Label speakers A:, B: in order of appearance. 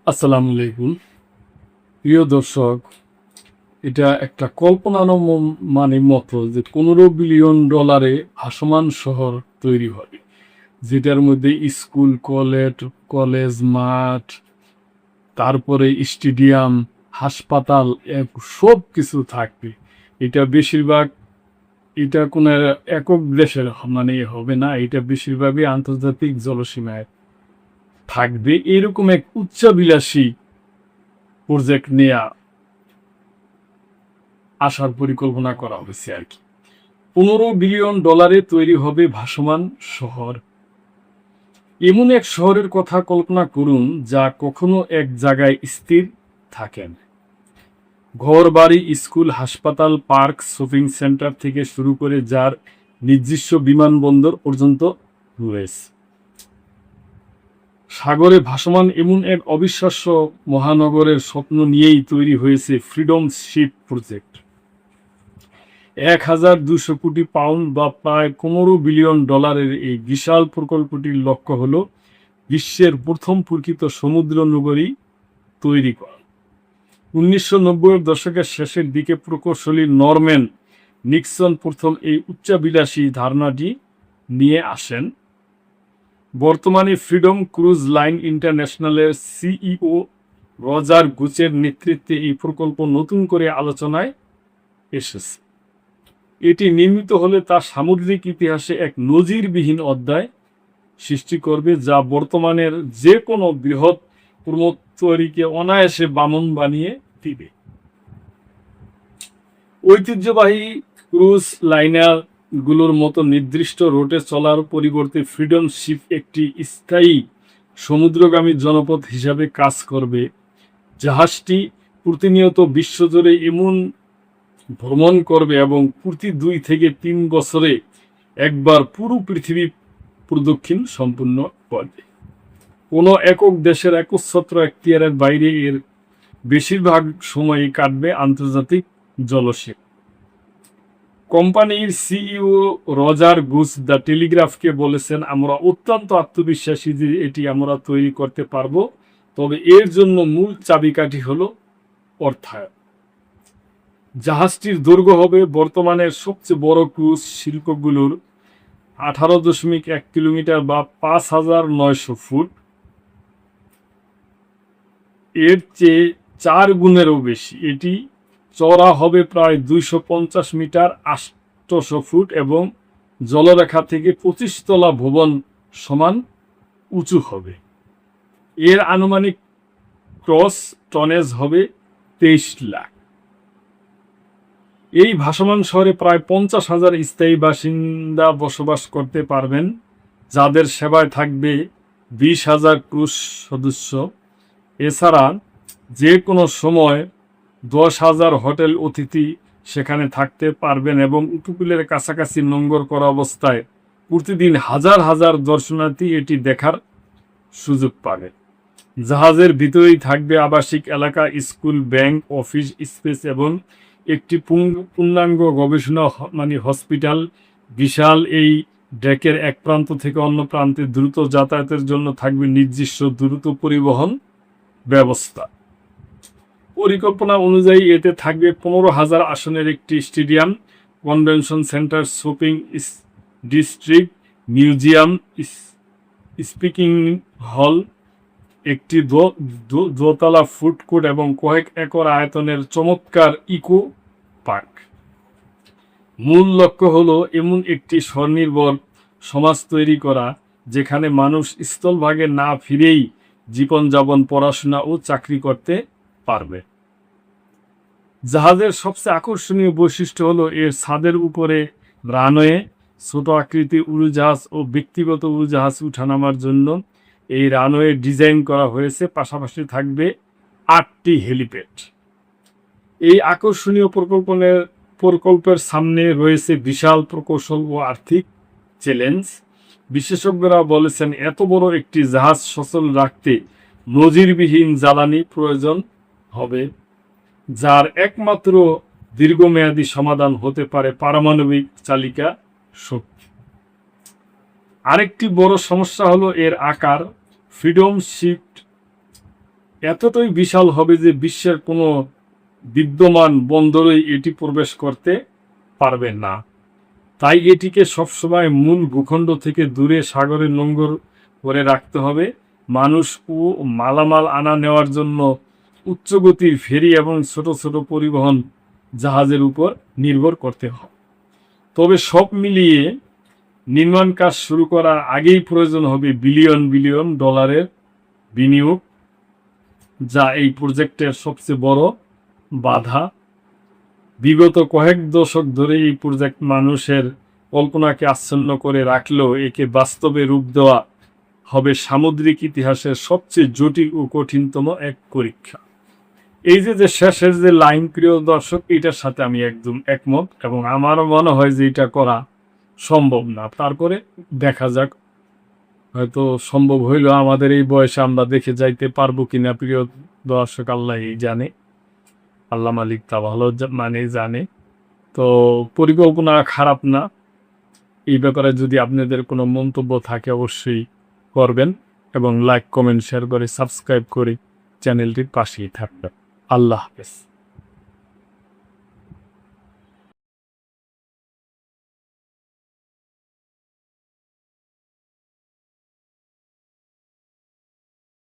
A: আসসালামু আলাইকুম। প্রিয় দর্শক, এটা একটা কল্পনার মতো যে $15 বিলিয়ন ভাসমান শহর তৈরি হবে, যেটার মধ্যে স্কুল, কলেজ মাঠ, তারপরে স্টেডিয়াম, হাসপাতাল, সব কিছু থাকবে। এটা বেশিরভাগ এটা কোনো একক দেশের হবে না, এটা বেশিরভাগই আন্তর্জাতিক জলসীমায় থাকবে। এরকম এক উচ্চাভিলাষী প্রজেক্ট নেয়া আসার পরিকল্পনা করা হয়েছে আর কি। $15 বিলিয়ন তৈরি হবে ভাসমান শহর। এমন এক শহরের কথা কল্পনা করুন যা কখনো এক জায়গায় স্থির থাকেন। ঘর বাড়ি, স্কুল, হাসপাতাল, পার্ক, শপিং সেন্টার থেকে শুরু করে যার নিজস্ব বিমানবন্দর পর্যন্ত রয়েছে। সাগরে ভাসমান এমন এক অবিশ্বাস্য মহানগরের স্বপ্ন নিয়েই তৈরি হয়েছে ফ্রিডম শিপ প্রজেক্ট। 1200 কোটি পাউন্ড বা প্রায় $15 বিলিয়ন এই বিশাল প্রকল্পটির লক্ষ্য হল বিশ্বের প্রথম প্রকৃত সমুদ্র নগরী তৈরি করা। 1990-এর দশকের শেষের দিকে প্রকৌশলী নরম্যান নিক্সন প্রথম এই উচ্চাভিলাষী ধারণাটি নিয়ে আসেন। বর্তমানে ফ্রিডম ক্রুজ লাইন ইন্টারন্যাশনালের সিইও রজার গুচের নেতৃত্বে এই প্রকল্প নতুন করে আলোচনায় এসেছে। এটি নির্মিত হলে তা সামুদ্রিক ইতিহাসে এক নজিরবিহীন অধ্যায় সৃষ্টি করবে, যা বর্তমানের যে কোনো বৃহৎ প্রমোত্তরীকে অনায়াসে বামন বানিয়ে দিবে। ঐতিহ্যবাহী ক্রুজ লাইনার গুলোর মতো নির্দিষ্ট রুটে চলার পরিবর্তে ফ্রিডম শিপ একটি স্থায়ী সমুদ্রগামী জনপদ হিসাবে কাজ করবে। জাহাজটি প্রতিনিয়ত বিশ্বজুড়ে এমন ভ্রমণ করবে এবং প্রতি 2 থেকে 3 বছরে একবার পুরো পৃথিবী প্রদক্ষিণ সম্পূর্ণ করবে। কোনো একক দেশের একচ্ছত্র এখতিয়ারের বাইরে এর বেশিরভাগ সময়ই কাটবে আন্তর্জাতিক জলসীমা। কোম্পানির সিইও রজার গুচ দ্য টেলিগ্রাফকে বলেছেন, আমরা অত্যন্ত আত্মবিশ্বাসী যে এটি আমরা তৈরি করতে পারব, তবে এর জন্য মূল চাবিকাঠি হলো অর্থায়ন। জাহাজটির দৈর্ঘ্য হবে বর্তমানের সবচেয়ে বড় ক্রুজ শিল্পগুলোর 18.1 কিলোমিটার বা 5,900 ফুট। এর চেয়ে 4 গুণেরও বেশি। এটি চওড়া হবে প্রায় 250 মিটার, 800 ফুট এবং জলরেখা থেকে 25 তলা ভবন সমান উঁচু হবে। এর আনুমানিক ক্রস টনেজ হবে 23 লাখ। এই ভাসমান শহরে প্রায় 50,000 স্থায়ী বাসিন্দা বসবাস করতে পারবেন, যাদের সেবায় থাকবে 20,000 ক্রুজ সদস্য। এছাড়া যে কোনো সময় 10,000 হোটেল অতিথি সেখানে থাকতে পারবেন এবং উপকূলের কাছাকাছি নোঙর করা অবস্থায় প্রতিদিন হাজার হাজার দর্শনার্থী এটি দেখার সুযোগ পাবে। জাহাজের ভিতরেই থাকবে আবাসিক এলাকা, স্কুল, ব্যাংক, অফিস স্পেস এবং একটি পূর্ণাঙ্গ গবেষণা হসপিটাল। বিশাল এই ডেকের এক প্রান্ত থেকে অন্য প্রান্তে দ্রুত যাতায়াতের জন্য থাকবে নিজস্ব দ্রুত পরিবহন ব্যবস্থা। পরিকল্পনা অনুযায়ী এতে থাকবে 15,000 আসনের একটি stadium, convention centre, shopping district, museum, speaking হল, একটি দোতলা ফুড কোর্ট এবং কয়েক একর আয়তনের চমৎকার ইকো পার্ক। মূল লক্ষ্য হলো এমন একটি স্বনির্ভর সমাজ তৈরি করা, যেখানে মানুষ স্থলভাগে না ফিরেই জীবনযাপন, পড়াশোনা ও চাকরি করতে পারবে। জাহাজের সবচেয়ে আকর্ষণীয় বৈশিষ্ট্য হলো এর ছাদের উপরে রানওয়ে, ছোট আকৃতির উড়োজাহাজ ও ব্যক্তিগত উড়োজাহাজ উঠানামার জন্য এই রানওয়ে ডিজাইন করা হয়েছে। পাশাপাশি থাকবে 8টি হেলিপ্যাড। এই আকর্ষণীয় প্রকল্পের সামনে রয়েছে বিশাল প্রকৌশল ও আর্থিক চ্যালেঞ্জ। বিশেষজ্ঞরা বলেছেন, এত বড় একটি জাহাজ সচল রাখতে নজিরবিহীন জ্বালানি প্রয়োজন হবে, যার একমাত্র দীর্ঘমেয়াদী সমাধান হতে পারে পারমাণবিক চালিকা শক্তি। আরেকটি বড় সমস্যা হলো এর আকার। ফ্রিডম শিপ এতটাই বিশাল হবে যে বিশ্বের কোনো বিদ্যমান বন্দরেই এটি প্রবেশ করতে পারবে না। তাই এটিকে সবসময় মূল ভূখণ্ড থেকে দূরে সাগরে নোঙর করে রাখতে হবে। মানুষ ও মালামাল আনা নেওয়ার জন্য উচ্চগতির ফেরি এবং ছোট ছোট পরিবহন জাহাজের উপর নির্ভর করতে হবে। তবে সব মিলিয়ে নির্মাণ কাজ শুরু করার আগেই প্রয়োজন হবে বিলিয়ন বিলিয়ন ডলারের বিনিয়োগ, যা এই প্রজেক্টের সবচেয়ে বড় বাধা। বিগত কয়েক দশক ধরে এই প্রজেক্ট মানুষের কল্পনাকে আচ্ছন্ন করে রাখলেও একে বাস্তবে রূপ দেওয়া হবে সামুদ্রিক ইতিহাসের সবচেয়ে জটিল ও কঠিনতম এক পরীক্ষা। এই যে শেষের যে লাইন, প্রিয় দর্শক, এটার সাথে আমি একদম একমত এবং আমারও মনে হয় যে এটা করা সম্ভব না। তারপরে দেখা যাক, হয়তো সম্ভব হইলেও আমাদের এই বয়সে আমরা দেখে যাইতে পারবো কিনা, প্রিয় দর্শক আল্লাহই জানে, আল্লাহ মালিক তা ভালো জানে। তো পরিকল্পনা খারাপ না। এই ব্যাপারে যদি আপনাদের কোনো মন্তব্য থাকে অবশ্যই করবেন এবং লাইক, কমেন্ট, শেয়ার করে সাবস্ক্রাইব করে চ্যানেলটির পাশেই থাকবেন। আল্লাহ হাফেজ।